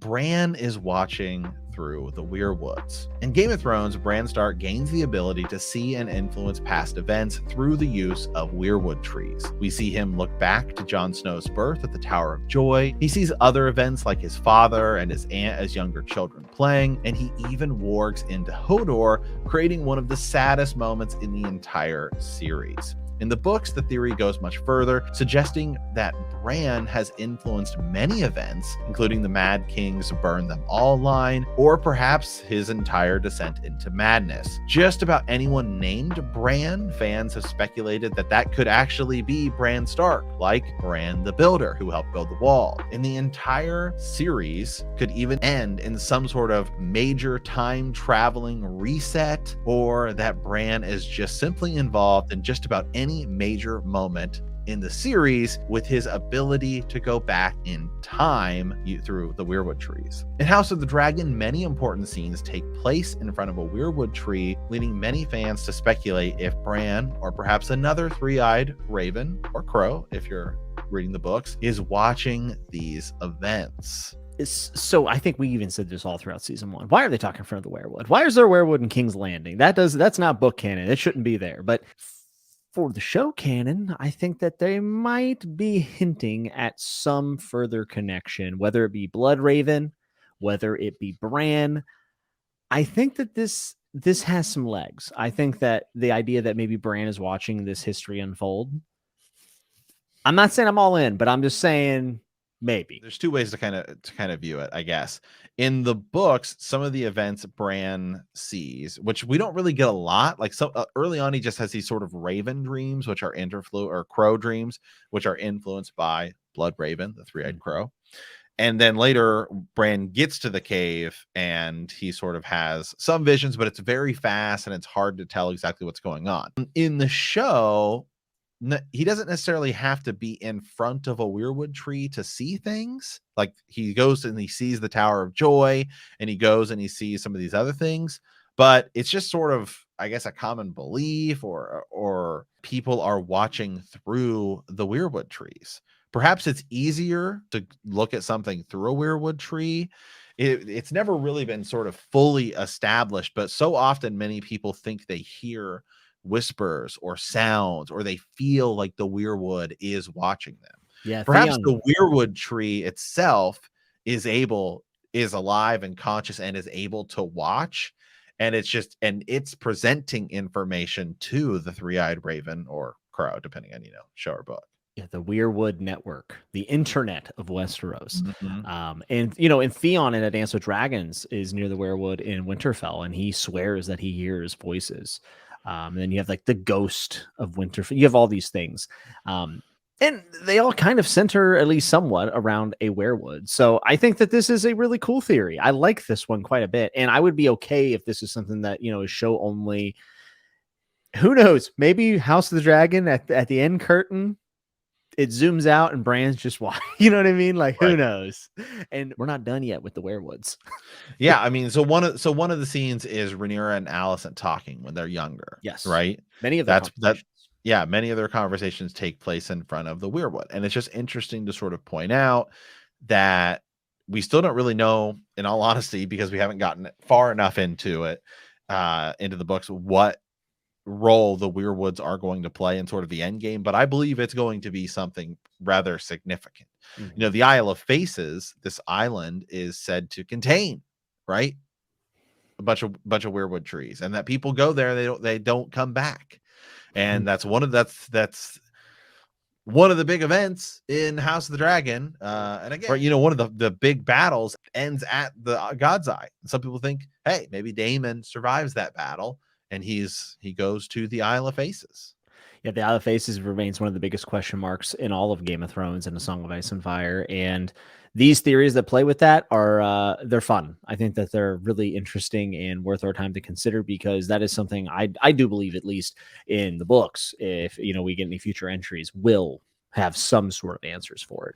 Bran is watching through the Weirwoods. In Game of Thrones, Bran Stark gains the ability to see and influence past events through the use of weirwood trees. We see him look back to Jon Snow's birth at the Tower of Joy. He sees other events like his father and his aunt as younger children playing, and he even wargs into Hodor, creating one of the saddest moments in the entire series. In the books, the theory goes much further, suggesting that Bran has influenced many events, including the Mad King's Burn Them All line, or perhaps his entire descent into madness. Just about anyone named Bran, fans have speculated that that could actually be Bran Stark, like Bran the Builder, who helped build the wall. And the entire series could even end in some sort of major time-traveling reset, or that Bran is just simply involved in just about any major moment in the series with his ability to go back in time through the weirwood trees. In House of the Dragon, many important scenes take place in front of a weirwood tree, leading many fans to speculate if Bran, or perhaps another three-eyed raven or crow, if you're reading the books, is watching these events. So I think we even said this all throughout season 1. Why are they talking in front of the weirwood? Why is there a weirwood in King's Landing? That's not book canon. It shouldn't be there. But for the show canon, I think that they might be hinting at some further connection, whether it be Bloodraven, whether it be Bran. I think that this has some legs. I think that the idea that maybe Bran is watching this history unfold. I'm not saying I'm all in, but I'm just saying maybe. There's two ways to kind of view it, I guess. In the books, some of the events Bran sees, which we don't really get a lot, like so early on, he just has these sort of raven dreams, which are or crow dreams, which are influenced by Bloodraven, the three-eyed crow. And then later, Bran gets to the cave and he sort of has some visions, but it's very fast and it's hard to tell exactly what's going on. In the show, he doesn't necessarily have to be in front of a weirwood tree to see things. Like he goes and he sees the Tower of Joy, and he goes and he sees some of these other things, but it's just sort of, I guess, a common belief, or people are watching through the weirwood trees. Perhaps it's easier to look at something through a weirwood tree. It's never really been sort of fully established, but so often many people think they hear whispers or sounds, or they feel like the weirwood is watching them. Yeah, perhaps the weirwood tree itself is alive and conscious and is able to watch, and it's presenting information to the three-eyed raven or crow, depending on show or book. Yeah, the Weirwood Network, the internet of Westeros. And in Theon in A Dance with Dragons is near the weirwood in Winterfell, and he swears that he hears voices. And then you have like the ghost of Winterfell. You have all these things. And they all kind of center, at least somewhat, around a weirwood. So I think that this is a really cool theory. I like this one quite a bit. And I would be okay if this is something that, is show only. Who knows? Maybe House of the Dragon at the end curtain, it zooms out and Bran's just watching. You know what I mean? Like, who knows? And we're not done yet with the weirwoods. Yeah, I mean, so one of the scenes is Rhaenyra and Alicent talking when they're younger. Yes, right. Many of their conversations take place in front of the weirwood, and it's just interesting to sort of point out that we still don't really know, in all honesty, because we haven't gotten far enough into it, into the books, what role the weirwoods are going to play in sort of the end game, but I believe it's going to be something rather significant. The Isle of Faces, this island, is said to contain a bunch of weirwood trees, and that people go there, they don't come back, and that's one of the big events in House of the Dragon. And again, one of the big battles ends at the God's Eye. Some people think, hey, maybe Daemon survives that battle, and he goes to the Isle of Faces. Yeah, the Isle of Faces remains one of the biggest question marks in all of Game of Thrones and A Song of Ice and Fire. And these theories that play with that are they're fun. I think that they're really interesting and worth our time to consider, because that is something I do believe, at least in the books, if we get any future entries, will have some sort of answers for it.